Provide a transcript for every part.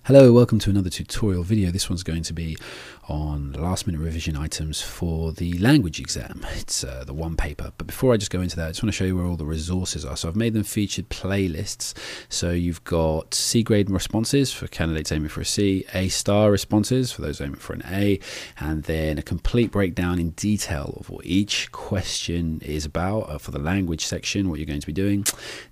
Hello, welcome to another tutorial video. This one's going to be on last minute revision items for the language exam. It's the one paper. But before I just go into that, I just want to show you where all the resources are. So I've made them featured playlists. So you've got C grade responses for candidates aiming for a C, A star responses for those aiming for an A, and then a complete breakdown in detail of what each question is about for the language section, what you're going to be doing,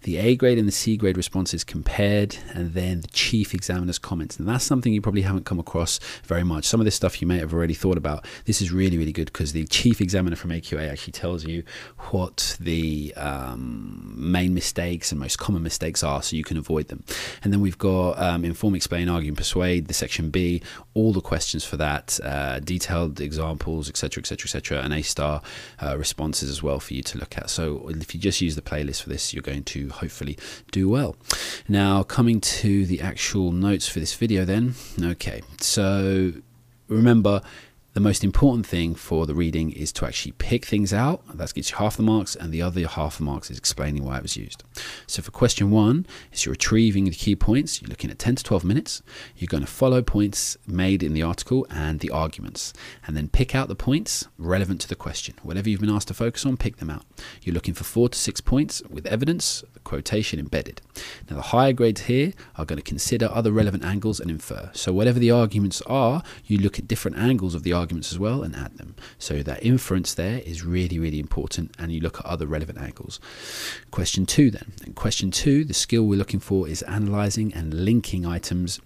the A grade and the C grade responses compared, and then the chief examiner's comments. And that's something you probably haven't come across very much. Some of this stuff you may have already thought about. This is really, really good because the chief examiner from AQA actually tells you what the main mistakes and most common mistakes are so you can avoid them. And then we've got inform, explain, argue, and persuade, the section B, all the questions for that, detailed examples, etc., etc., etc., and A star responses as well for you to look at. So if you just use the playlist for this, you're going to hopefully do well. Now, coming to the actual notes for this video then. Okay, so remember, the most important thing for the reading is to actually pick things out. That gets you half the marks, and the other half the marks is explaining why it was used. So for question 1, it's you're retrieving the key points. You're looking at 10 to 12 minutes. You're going to follow points made in the article and the arguments, and then pick out the points relevant to the question. Whatever you've been asked to focus on, pick them out. You're looking for 4 to 6 points with evidence, the quotation embedded. Now the higher grades here are going to consider other relevant angles and infer. So whatever the arguments are, you look at different angles of the arguments as well and add them. So that inference there is really, really important, and you look at other relevant angles. Question 2 then. In question 2, the skill we're looking for is analysing and linking items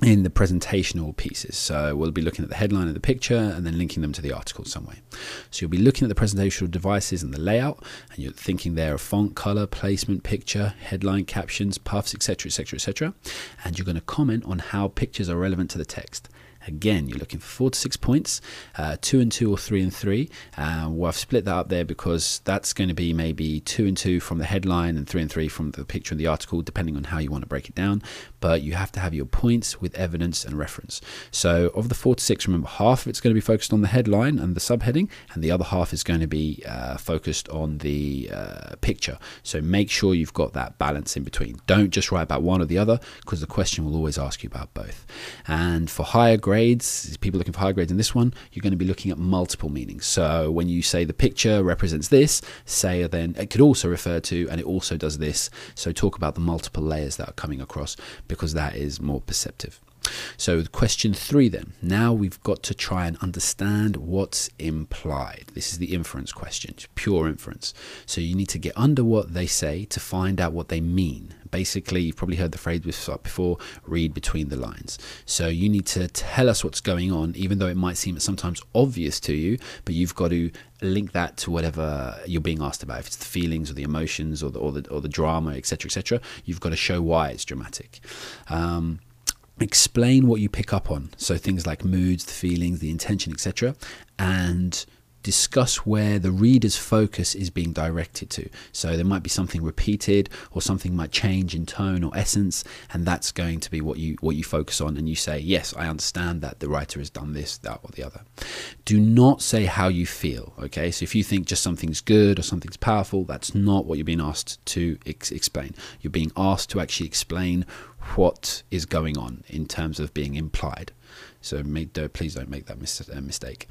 in the presentational pieces. So we'll be looking at the headline of the picture and then linking them to the article some way. So you'll be looking at the presentational devices and the layout, and you're thinking there of font, color, placement, picture, headline, captions, puffs, etc., etc., etc. And you're going to comment on how pictures are relevant to the text. Again, you're looking for 4 to 6 points, 2 and 2 or 3 and 3. Well, I've split that up there because that's going to be maybe 2 and 2 from the headline and 3 and 3 from the picture and the article, depending on how you want to break it down. But you have to have your points with evidence and reference. So of the 4 to 6, remember, half of it's going to be focused on the headline and the subheading, and the other half is going to be focused on the picture. So make sure you've got that balance in between. Don't just write about one or the other, because the question will always ask you about both. And for higher grades, people looking for higher grades in this one, you're going to be looking at multiple meanings. So when you say the picture represents this, say then it could also refer to, and it also does this. So talk about the multiple layers that are coming across, because that is more perceptive. So question 3 then. Now we've got to try and understand what's implied. This is the inference question, pure inference. So you need to get under what they say to find out what they mean. Basically, you've probably heard the phrase before, read between the lines. So you need to tell us what's going on, even though it might seem sometimes obvious to you, but you've got to link that to whatever you're being asked about. If it's the feelings or the emotions or the drama, etc., etc., you've got to show why it's dramatic. Explain what you pick up on, so things like moods, the feelings, the intention, etc., and discuss where the reader's focus is being directed to. So there might be something repeated, or something might change in tone or essence, and that's going to be what you focus on, and you say, yes, I understand that the writer has done this, that, or the other. Do not say how you feel. Okay, so if you think just something's good or something's powerful, that's not what you're being asked to explain. You're being asked to actually explain what is going on in terms of being implied. So please don't make that mistake.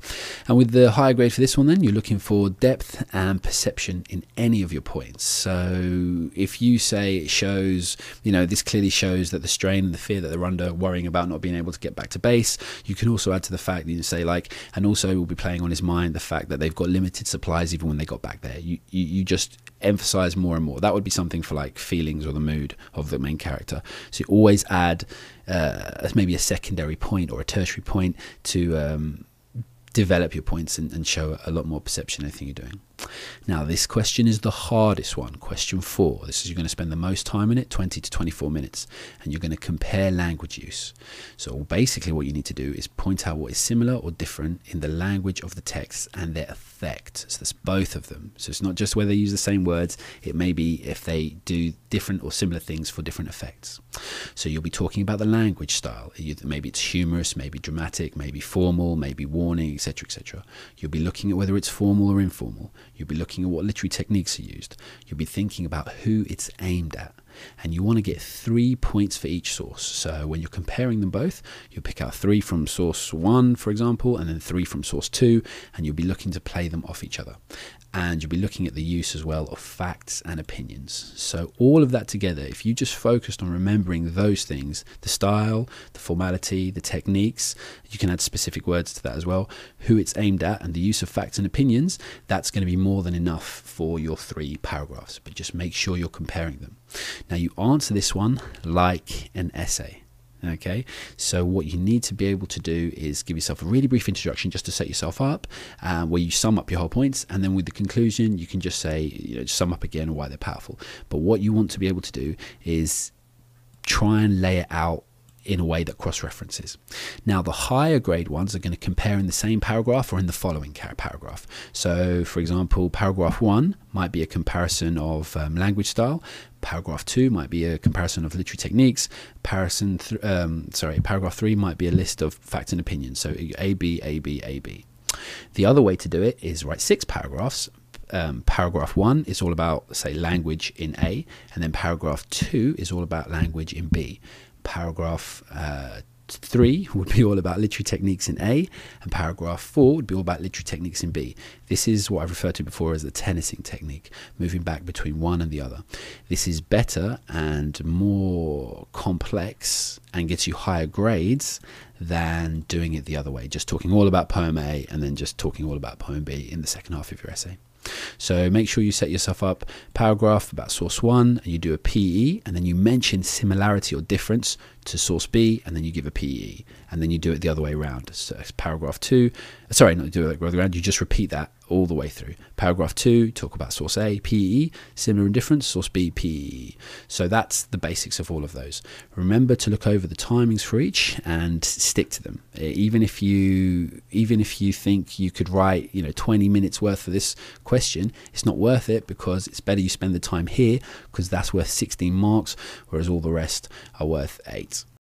And with the higher grade for this one then, you're looking for depth and perception in any of your points. So if you say it shows, this clearly shows that the strain and the fear that they're under, worrying about not being able to get back to base, you can also add to the fact that you say and also we'll be playing on his mind the fact that they've got limited supplies even when they got back there. You just emphasize more and more. That would be something for feelings or the mood of the main character. So you always add maybe a secondary point or a tertiary point to develop your points and show a lot more perception in anything you're doing. Now this question is the hardest one, question 4. This is, you're going to spend the most time in it, 20 to 24 minutes, and you're going to compare language use. So basically what you need to do is point out what is similar or different in the language of the text and their effect. So that's both of them. So it's not just whether they use the same words, it may be if they do different or similar things for different effects. So you'll be talking about the language style. Maybe it's humorous, maybe dramatic, maybe formal, maybe warning, etc., etc. You'll be looking at whether it's formal or informal. You'll be looking at what literary techniques are used. You'll be thinking about who it's aimed at. and you want to get 3 points for each source. So when you're comparing them both, you'll pick out 3 from source 1, for example, and then 3 from source 2, and you'll be looking to play them off each other. And you'll be looking at the use as well of facts and opinions. So all of that together, if you just focused on remembering those things, the style, the formality, the techniques, you can add specific words to that as well, who it's aimed at, and the use of facts and opinions, that's going to be more than enough for your 3 paragraphs. But just make sure you're comparing them. Now you answer this one like an essay. Okay, so what you need to be able to do is give yourself a really brief introduction just to set yourself up, where you sum up your whole points, and then with the conclusion you can just say, just sum up again why they're powerful. But what you want to be able to do is try and lay it out in a way that cross-references. Now the higher grade ones are going to compare in the same paragraph or in the following paragraph. So for example, paragraph 1 might be a comparison of language style, paragraph 2 might be a comparison of literary techniques, paragraph 3 might be a list of facts and opinions, so A, B, A, B, A, B. The other way to do it is write 6 paragraphs. Paragraph 1 is all about, say, language in A, and then paragraph 2 is all about language in B. Paragraph 3 would be all about literary techniques in A, and paragraph 4 would be all about literary techniques in B. This is what I've referred to before as the tennising technique, moving back between one and the other. This is better and more complex and gets you higher grades than doing it the other way, just talking all about poem A and then just talking all about poem B in the second half of your essay. So make sure you set yourself up paragraph about source 1, and you do a PE, and then you mention similarity or difference to source B, and then you give a PE, and then you do it the other way around. So paragraph 2, sorry, not do it the other way around, you just repeat that all the way through. Paragraph 2, talk about source A, PE, similar and difference, source B, PE. So that's the basics of all of those. Remember to look over the timings for each and stick to them. Even if you think you could write 20 minutes worth for this question, it's not worth it, because it's better you spend the time here, because that's worth 16 marks, whereas all the rest are worth 8.